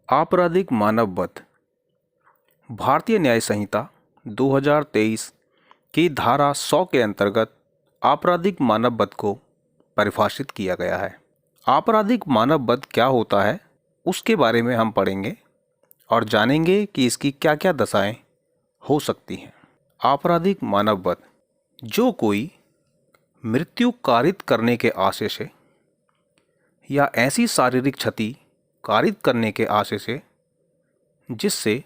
आपराधिक मानववध भारतीय न्याय संहिता 2023 की धारा 100 के अंतर्गत आपराधिक मानववध को परिभाषित किया गया है। आपराधिक मानववध क्या होता है उसके बारे में हम पढ़ेंगे और जानेंगे कि इसकी क्या क्या दशाएं हो सकती हैं। आपराधिक मानववध, जो कोई मृत्यु कारित करने के आशय से या ऐसी शारीरिक क्षति कारित करने के आशय से जिससे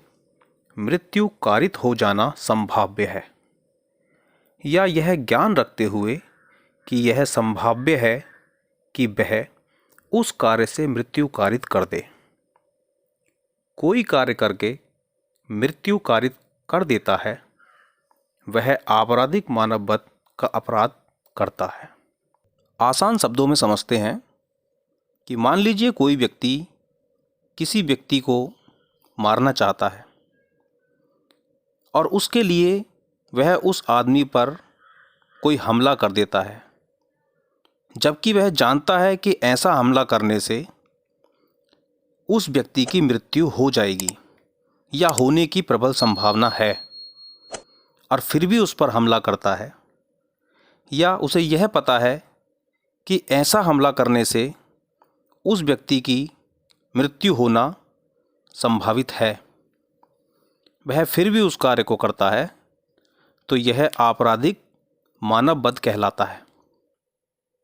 मृत्यु कारित हो जाना संभाव्य है, या यह ज्ञान रखते हुए कि यह संभाव्य है कि वह उस कार्य से मृत्यु कारित कर दे। कोई कार्य करके मृत्यु कारित कर देता है, वह आपराधिक मानववध का अपराध करता है। आसान शब्दों में समझते हैं कि मान लीजिए कोई व्यक्ति किसी व्यक्ति को मारना चाहता है और उसके लिए वह उस आदमी पर कोई हमला कर देता है, जबकि वह जानता है कि ऐसा हमला करने से उस व्यक्ति की मृत्यु हो जाएगी या होने की प्रबल संभावना है, और फिर भी उस पर हमला करता है। या उसे यह पता है कि ऐसा हमला करने से उस व्यक्ति की मृत्यु होना संभावित है, वह फिर भी उस कार्य को करता है, तो यह आपराधिक मानववध कहलाता है।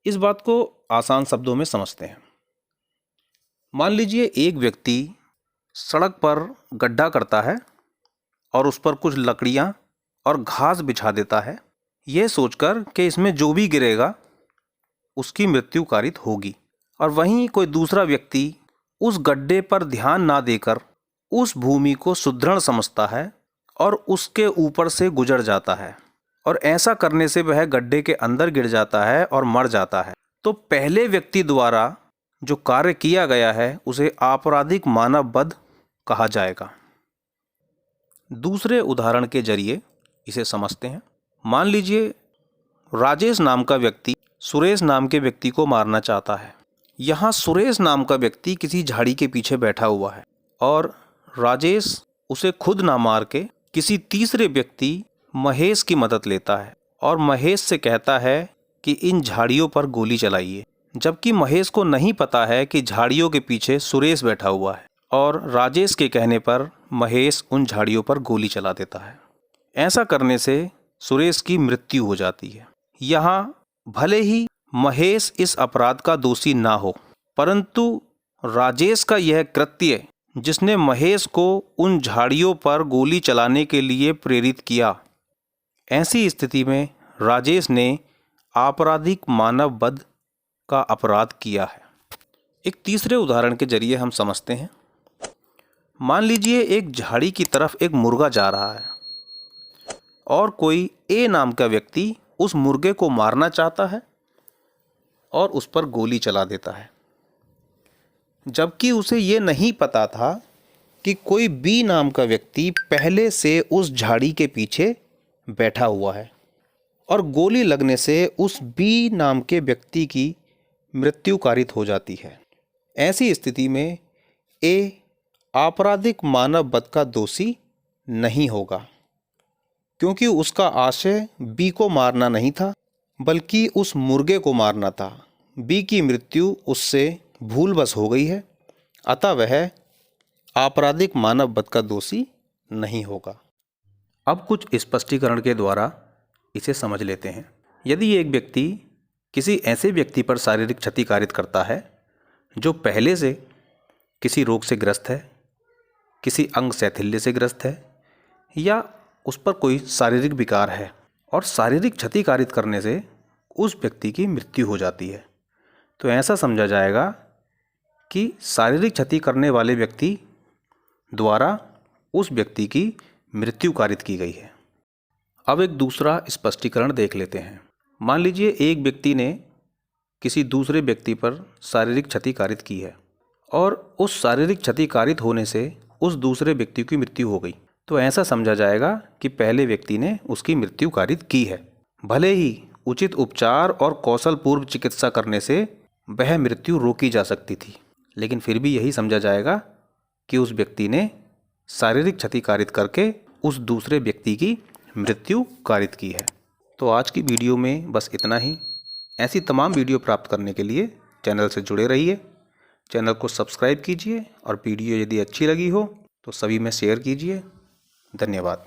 इस बात को आसान शब्दों में समझते हैं। मान लीजिए एक व्यक्ति सड़क पर गड्ढा करता है और उस पर कुछ लकड़ियां और घास बिछा देता है, यह सोचकर कि इसमें जो भी गिरेगा उसकी मृत्यु कारित होगी। और वहीं कोई दूसरा व्यक्ति उस गड्ढे पर ध्यान ना देकर उस भूमि को सुदृढ़ समझता है और उसके ऊपर से गुजर जाता है, और ऐसा करने से वह गड्ढे के अंदर गिर जाता है और मर जाता है। तो पहले व्यक्ति द्वारा जो कार्य किया गया है उसे आपराधिक मानववध कहा जाएगा। दूसरे उदाहरण के जरिए इसे समझते हैं। मान लीजिए राजेश नाम का व्यक्ति सुरेश नाम के व्यक्ति को मारना चाहता है। यहाँ सुरेश नाम का व्यक्ति किसी झाड़ी के पीछे बैठा हुआ है और राजेश उसे खुद ना मार के किसी तीसरे व्यक्ति महेश की मदद लेता है और महेश से कहता है कि इन झाड़ियों पर गोली चलाइए, जबकि महेश को नहीं पता है कि झाड़ियों के पीछे सुरेश बैठा हुआ है, और राजेश के कहने पर महेश उन झाड़ियों पर गोली चला देता है। ऐसा करने से सुरेश की मृत्यु हो जाती है। यहाँ भले ही महेश इस अपराध का दोषी ना हो, परंतु राजेश का यह कृत्य जिसने महेश को उन झाड़ियों पर गोली चलाने के लिए प्रेरित किया, ऐसी स्थिति में राजेश ने आपराधिक मानववध का अपराध किया है। एक तीसरे उदाहरण के जरिए हम समझते हैं। मान लीजिए एक झाड़ी की तरफ एक मुर्गा जा रहा है और कोई ए नाम का व्यक्ति उस मुर्गे को मारना चाहता है और उस पर गोली चला देता है, जबकि उसे ये नहीं पता था कि कोई बी नाम का व्यक्ति पहले से उस झाड़ी के पीछे बैठा हुआ है और गोली लगने से उस बी नाम के व्यक्ति की मृत्यु कारित हो जाती है। ऐसी स्थिति में ए आपराधिक मानववध का दोषी नहीं होगा, क्योंकि उसका आशय बी को मारना नहीं था बल्कि उस मुर्गे को मारना था। बी की मृत्यु उससे भूलवश हो गई है, अतः वह आपराधिक मानववध का दोषी नहीं होगा। अब कुछ स्पष्टीकरण के द्वारा इसे समझ लेते हैं। यदि एक व्यक्ति किसी ऐसे व्यक्ति पर शारीरिक क्षति कारित करता है जो पहले से किसी रोग से ग्रस्त है, किसी अंग शैथिल्य से ग्रस्त है, या उस पर कोई शारीरिक विकार है, और शारीरिक क्षति कारित करने से उस व्यक्ति की मृत्यु हो जाती है, तो ऐसा समझा जाएगा कि शारीरिक क्षति करने वाले व्यक्ति द्वारा उस व्यक्ति की मृत्यु कारित की गई है। अब एक दूसरा स्पष्टीकरण देख लेते हैं। मान लीजिए एक व्यक्ति ने किसी दूसरे व्यक्ति पर शारीरिक क्षति कारित की है और उस शारीरिक क्षति कारित होने से उस दूसरे व्यक्ति की मृत्यु हो गई, तो ऐसा समझा जाएगा कि पहले व्यक्ति ने उसकी मृत्यु कारित की है। भले ही उचित उपचार और कौशल पूर्व चिकित्सा करने से वह मृत्यु रोकी जा सकती थी, लेकिन फिर भी यही समझा जाएगा कि उस व्यक्ति ने शारीरिक क्षति कारित करके उस दूसरे व्यक्ति की मृत्यु कारित की है। तो आज की वीडियो में बस इतना ही। ऐसी तमाम वीडियो प्राप्त करने के लिए चैनल से जुड़े रहिए। चैनल को सब्सक्राइब कीजिए और वीडियो यदि अच्छी लगी हो तो सभी में शेयर कीजिए। धन्यवाद।